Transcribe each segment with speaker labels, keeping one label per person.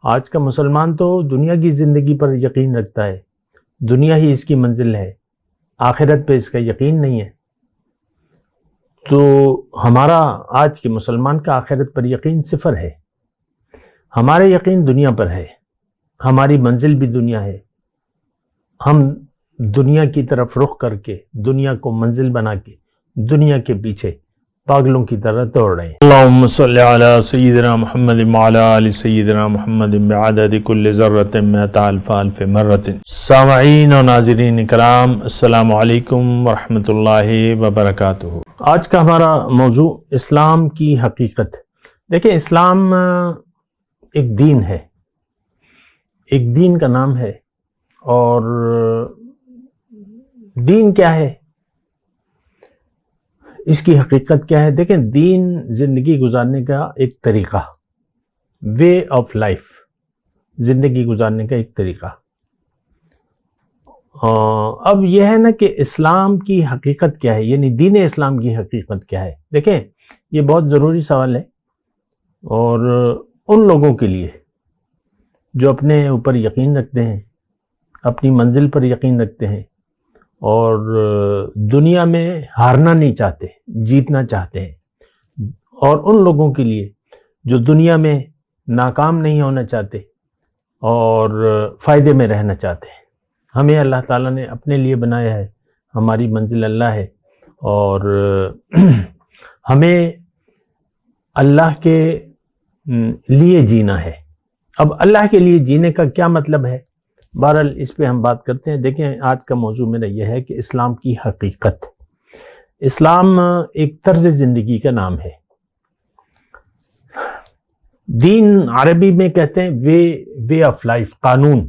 Speaker 1: آج کا مسلمان تو دنیا کی زندگی پر یقین رکھتا ہے، دنیا ہی اس کی منزل ہے، آخرت پہ اس کا یقین نہیں ہے۔ تو ہمارا آج کے مسلمان کا آخرت پر یقین صفر ہے، ہمارا یقین دنیا پر ہے، ہماری منزل بھی دنیا ہے، ہم دنیا کی طرف رخ کر کے دنیا کو منزل بنا کے دنیا کے پیچھے پاگلوں کی طرح دوڑ رہے ہیں۔
Speaker 2: اللہم صلی علی سیدنا محمد وعلی آل سیدنا محمد بعدد کل ذرۃ مئۃ الف الف مرۃ۔ سامعین و ناظرین کرام، السلام علیکم ورحمۃ اللہ وبرکاتہ۔
Speaker 1: آج کا ہمارا موضوع اسلام کی حقیقت۔ دیکھیں، اسلام ایک دین ہے، ایک دین کا نام ہے، اور دین کیا ہے، اس کی حقیقت کیا ہے؟ دیکھیں، دین زندگی گزارنے کا ایک طریقہ، وے آف لائف، زندگی گزارنے کا ایک طریقہ۔ اب یہ ہے نا کہ اسلام کی حقیقت کیا ہے، یعنی دین اسلام کی حقیقت کیا ہے؟ دیکھیں، یہ بہت ضروری سوال ہے، اور ان لوگوں کے لیے جو اپنے اوپر یقین رکھتے ہیں، اپنی منزل پر یقین رکھتے ہیں، اور دنیا میں ہارنا نہیں چاہتے، جیتنا چاہتے ہیں، اور ان لوگوں کے لیے جو دنیا میں ناکام نہیں ہونا چاہتے اور فائدے میں رہنا چاہتے ہیں۔ ہمیں اللہ تعالیٰ نے اپنے لیے بنایا ہے، ہماری منزل اللہ ہے، اور ہمیں اللہ کے لیے جینا ہے۔ اب اللہ کے لیے جینے کا کیا مطلب ہے؟ بہرحال اس پہ ہم بات کرتے ہیں۔ دیکھیں، آج کا موضوع میرا یہ ہے کہ اسلام کی حقیقت۔ اسلام ایک طرز زندگی کا نام ہے۔ دین عربی میں کہتے ہیں وے آف لائف، قانون۔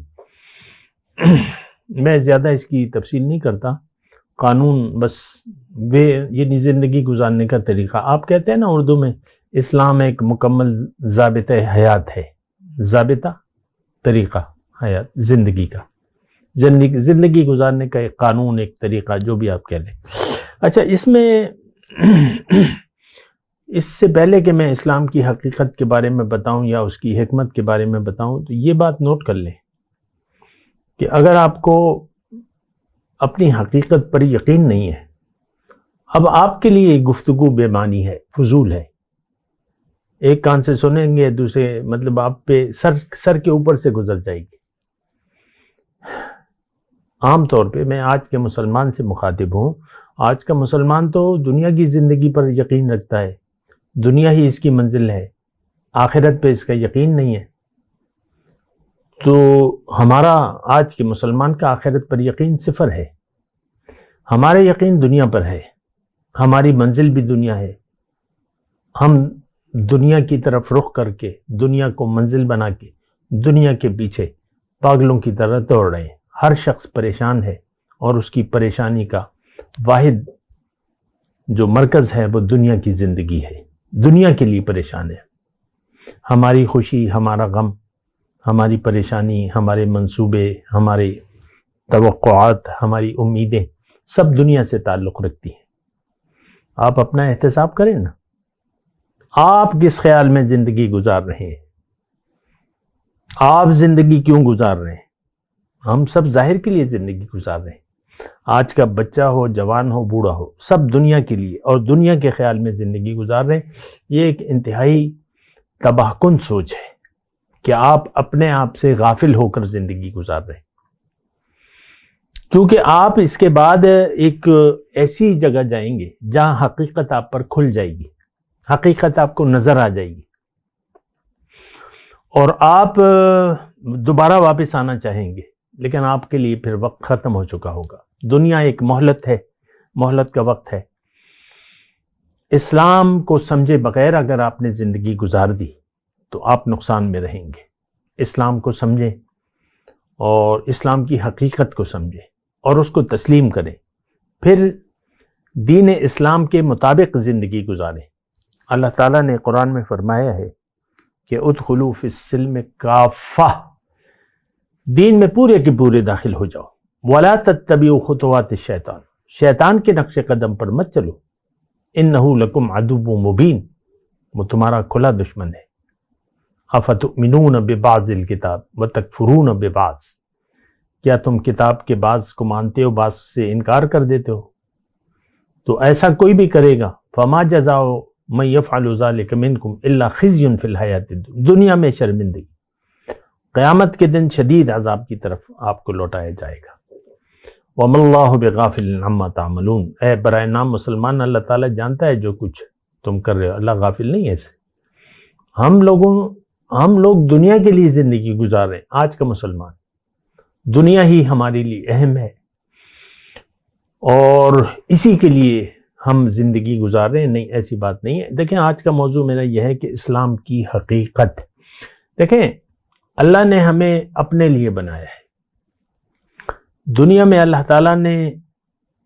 Speaker 1: میں زیادہ اس کی تفصیل نہیں کرتا، قانون بس وے، یعنی زندگی گزارنے کا طریقہ۔ آپ کہتے ہیں نا اردو میں، اسلام ایک مکمل ضابطہ حیات ہے، ضابطہ طریقہ حیات، زندگی کا، زندگی گزارنے کا ایک قانون، ایک طریقہ، جو بھی آپ کہہ لیں۔ اچھا، اس میں اس سے پہلے کہ میں اسلام کی حقیقت کے بارے میں بتاؤں یا اس کی حکمت کے بارے میں بتاؤں، تو یہ بات نوٹ کر لیں کہ اگر آپ کو اپنی حقیقت پر یقین نہیں ہے، اب آپ کے لیے گفتگو بے معنی ہے، فضول ہے۔ ایک کان سے سنیں گے، دوسرے مطلب آپ پہ سر کے اوپر سے گزر جائے گی۔ عام طور پہ میں آج کے مسلمان سے مخاطب ہوں۔ آج کا مسلمان تو دنیا کی زندگی پر یقین رکھتا ہے، دنیا ہی اس کی منزل ہے، آخرت پہ اس کا یقین نہیں ہے۔ تو ہمارا آج کے مسلمان کا آخرت پر یقین صفر ہے، ہمارا یقین دنیا پر ہے، ہماری منزل بھی دنیا ہے، ہم دنیا کی طرف رخ کر کے دنیا کو منزل بنا کے دنیا کے پیچھے پاگلوں کی طرح دوڑ رہے ہیں۔ ہر شخص پریشان ہے، اور اس کی پریشانی کا واحد جو مرکز ہے وہ دنیا کی زندگی ہے، دنیا کے لیے پریشان ہے۔ ہماری خوشی، ہمارا غم، ہماری پریشانی، ہمارے منصوبے، ہمارے توقعات، ہماری امیدیں سب دنیا سے تعلق رکھتی ہیں۔ آپ اپنا احتساب کریں نا، آپ کس خیال میں زندگی گزار رہے ہیں؟ آپ زندگی کیوں گزار رہے ہیں؟ ہم سب ظاہر کے لیے زندگی گزار رہے ہیں۔ آج کا بچہ ہو، جوان ہو، بوڑھا ہو، سب دنیا کے لیے اور دنیا کے خیال میں زندگی گزار رہے ہیں۔ یہ ایک انتہائی تباہ کن سوچ ہے کہ آپ اپنے آپ سے غافل ہو کر زندگی گزار رہے ہیں، کیونکہ آپ اس کے بعد ایک ایسی جگہ جائیں گے جہاں حقیقت آپ پر کھل جائے گی، حقیقت آپ کو نظر آ جائے گی، اور آپ دوبارہ واپس آنا چاہیں گے، لیکن آپ کے لیے پھر وقت ختم ہو چکا ہوگا۔ دنیا ایک مہلت ہے، مہلت کا وقت ہے۔ اسلام کو سمجھے بغیر اگر آپ نے زندگی گزار دی تو آپ نقصان میں رہیں گے۔ اسلام کو سمجھیں، اور اسلام کی حقیقت کو سمجھیں، اور اس کو تسلیم کریں، پھر دین اسلام کے مطابق زندگی گزاریں۔ اللہ تعالیٰ نے قرآن میں فرمایا ہے کہ ادخلوا فی السلم کافہ، دین میں پورے کے پورے داخل ہو جاؤ۔ ولا تتبعوا خطوات الشیطان، شیطان کے نقش قدم پر مت چلو۔ انہ لکم عدو مبین، وہ تمہارا کھلا دشمن ہے۔ افتؤمنون ببعض الکتاب وتکفرون ببعض، کیا تم کتاب کے بعض کو مانتے ہو بعض سے انکار کر دیتے ہو؟ تو ایسا کوئی بھی کرے گا فما جزاء من یفعل ذلک منکم الا خزی فی الحیات الدنیا، دنیا میں شرمندگی، قیامت کے دن شدید عذاب کی طرف آپ کو لوٹایا جائے گا۔ وَمَا اللَّهُ بِغَافِلٍ عَمَّا تَعْمَلُونَ، اے برائے نام مسلمان، اللہ تعالیٰ جانتا ہے جو کچھ تم کر رہے ہو، اللہ غافل نہیں ہے اس سے۔ ہم لوگ دنیا کے لیے زندگی گزار رہے ہیں، آج کا مسلمان، دنیا ہی ہمارے لیے اہم ہے اور اسی کے لیے ہم زندگی گزار رہے ہیں، نہیں ایسی بات نہیں ہے۔ دیکھیں آج کا موضوع میرا یہ ہے کہ اسلام کی حقیقت، دیکھیں اللہ نے ہمیں اپنے لیے بنایا ہے، دنیا میں اللہ تعالیٰ نے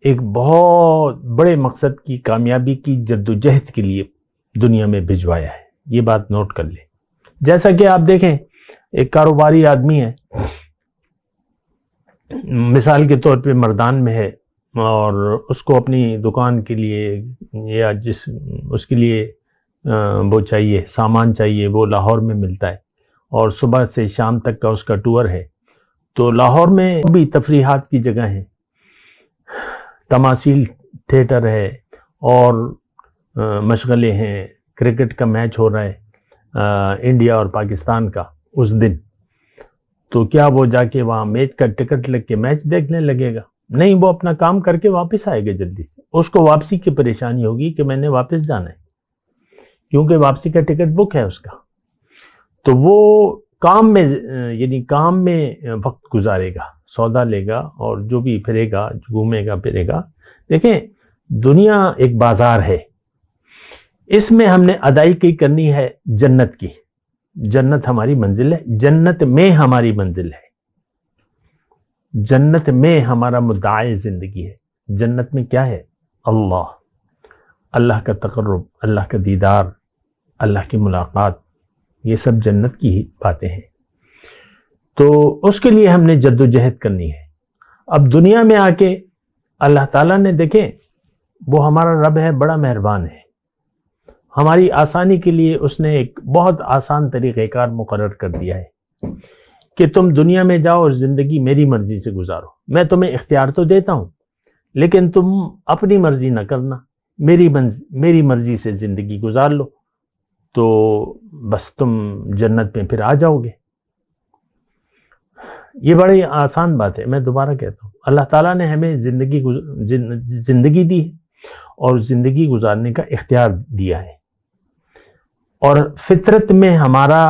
Speaker 1: ایک بہت بڑے مقصد کی کامیابی کی جدوجہد کے لیے دنیا میں بھجوایا ہے، یہ بات نوٹ کر لیں۔ جیسا کہ آپ دیکھیں ایک کاروباری آدمی ہے، مثال کے طور پہ مردان میں ہے، اور اس کو اپنی دکان کے لیے یا اس کے لیے وہ چاہیے، سامان چاہیے، وہ لاہور میں ملتا ہے اور صبح سے شام تک کا اس کا ٹور ہے۔ تو لاہور میں بھی تفریحات کی جگہ ہیں، تماثیل تھیٹر ہے اور مشغلے ہیں، کرکٹ کا میچ ہو رہا ہے انڈیا اور پاکستان کا اس دن، تو کیا وہ جا کے وہاں میچ کا ٹکٹ لگ کے میچ دیکھنے لگے گا؟ نہیں، وہ اپنا کام کر کے واپس آئے گا جلدی سے۔ اس کو واپسی کی پریشانی ہوگی کہ میں نے واپس جانا ہے، کیونکہ واپسی کا ٹکٹ بک ہے اس کا، تو وہ کام میں یعنی کام میں وقت گزارے گا، سودا لے گا اور جو بھی پھرے گا، گھومے گا پھرے گا۔ دیکھیں دنیا ایک بازار ہے، اس میں ہم نے ادائیگی کرنی ہے جنت کی، جنت ہماری منزل ہے، جنت میں ہماری منزل ہے، جنت میں ہمارا مدعی زندگی ہے۔ جنت میں کیا ہے؟ اللہ کا تقرب، اللہ کا دیدار، اللہ کی ملاقات، یہ سب جنت کی ہی باتیں ہیں۔ تو اس کے لیے ہم نے جد و جہد کرنی ہے۔ اب دنیا میں آ کے اللہ تعالیٰ نے، دیکھیں وہ ہمارا رب ہے، بڑا مہربان ہے، ہماری آسانی کے لیے اس نے ایک بہت آسان طریقہ کار مقرر کر دیا ہے کہ تم دنیا میں جاؤ اور زندگی میری مرضی سے گزارو، میں تمہیں اختیار تو دیتا ہوں لیکن تم اپنی مرضی نہ کرنا، میری مرضی سے زندگی گزار لو، تو بس تم جنت میں پھر آ جاؤ گے۔ یہ بڑی آسان بات ہے، میں دوبارہ کہتا ہوں، اللہ تعالیٰ نے ہمیں زندگی دی ہے اور زندگی گزارنے کا اختیار دیا ہے، اور فطرت میں ہمارا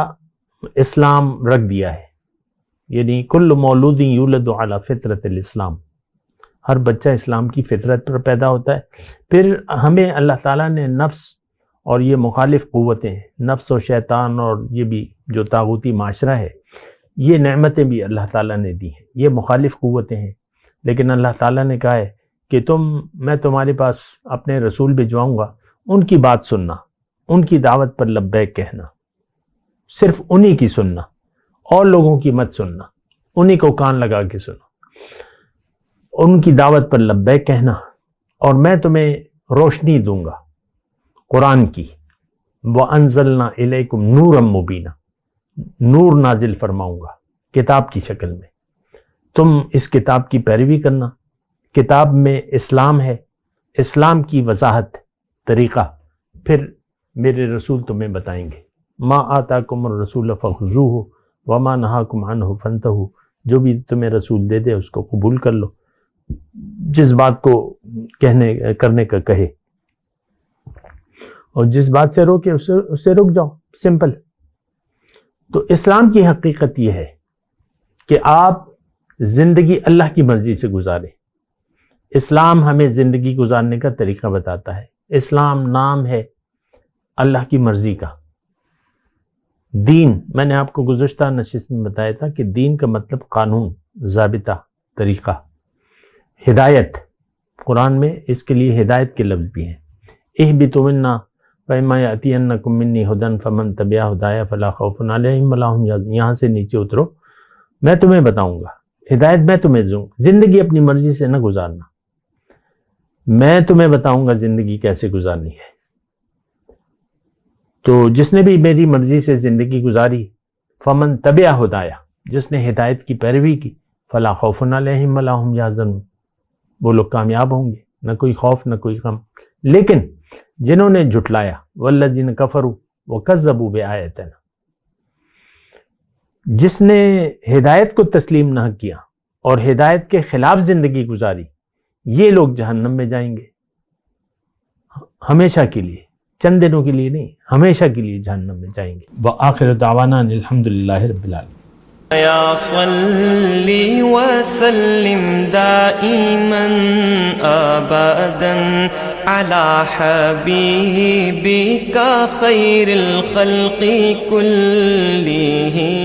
Speaker 1: اسلام رکھ دیا ہے، یعنی کل مولود یولد علی فطرت الاسلام، ہر بچہ اسلام کی فطرت پر پیدا ہوتا ہے۔ پھر ہمیں اللہ تعالیٰ نے نفس اور یہ مخالف قوتیں، نفس و شیطان اور یہ بھی جو طاغوتی معاشرہ ہے، یہ نعمتیں بھی اللہ تعالیٰ نے دی ہیں، یہ مخالف قوتیں ہیں، لیکن اللہ تعالیٰ نے کہا ہے کہ میں تمہارے پاس اپنے رسول بھجواؤں گا، ان کی بات سننا، ان کی دعوت پر لبیک کہنا، صرف انہی کی سننا، اور لوگوں کی مت سننا، انہی کو کان لگا کے سنو، ان کی دعوت پر لبیک کہنا، اور میں تمہیں روشنی دوں گا قرآن کی، وَأَنزَلْنَا إِلَيْكُمْ نُورًا مُبِينًا، نور نازل فرماؤں گا کتاب کی شکل میں، تم اس کتاب کی پیروی کرنا، کتاب میں اسلام ہے، اسلام کی وضاحت، طریقہ، پھر میرے رسول تمہیں بتائیں گے، ما آتاکم الرسول فخذوہ وما نہاکم عنہ فانتہوا، جو بھی تمہیں رسول دے دے اس کو قبول کر لو، جس بات کو کرنے کا کہے، اور جس بات سے روکے اس سے رک جاؤ، سمپل۔ تو اسلام کی حقیقت یہ ہے کہ آپ زندگی اللہ کی مرضی سے گزاریں۔ اسلام ہمیں زندگی گزارنے کا طریقہ بتاتا ہے، اسلام نام ہے اللہ کی مرضی کا۔ دین، میں نے آپ کو گزشتہ نشست میں بتایا تھا کہ دین کا مطلب قانون، ضابطہ، طریقہ، ہدایت، قرآن میں اس کے لیے ہدایت کے لفظ بھی ہیں، اہبطوا منا فإما یأتینکم منی ھدی فمن تبع ھدایا فلا خوف علیہم ولا ھم یحزنون، یہاں سے نیچے اترو، میں تمہیں بتاؤں گا، ہدایت میں تمہیں دوں، زندگی اپنی مرضی سے نہ گزارنا، میں تمہیں بتاؤں گا زندگی کیسے گزارنی ہے۔ تو جس نے بھی میری مرضی سے زندگی گزاری، فمن تبع ہدایا، جس نے ہدایت کی پیروی کی، فلا خوف علیہم ولا ہم یحزنون، وہ لوگ کامیاب ہوں گے، نہ کوئی خوف نہ کوئی غم۔ لیکن جنہوں نے جھٹلایا، والذین کفروا وکذبوا بآیاتنا، جس نے ہدایت کو تسلیم نہ کیا اور ہدایت کے خلاف زندگی گزاری، یہ لوگ جہنم میں جائیں گے ہمیشہ کے لیے، چند دنوں کے لیے نہیں، ہمیشہ کے لیے جہنم میں جائیں گے۔ وآخر دعوانا الحمدللہ رب العالمین۔
Speaker 3: یا صلی وسلم دائما ابدا علی حبیبک خیر الخلق کلہم۔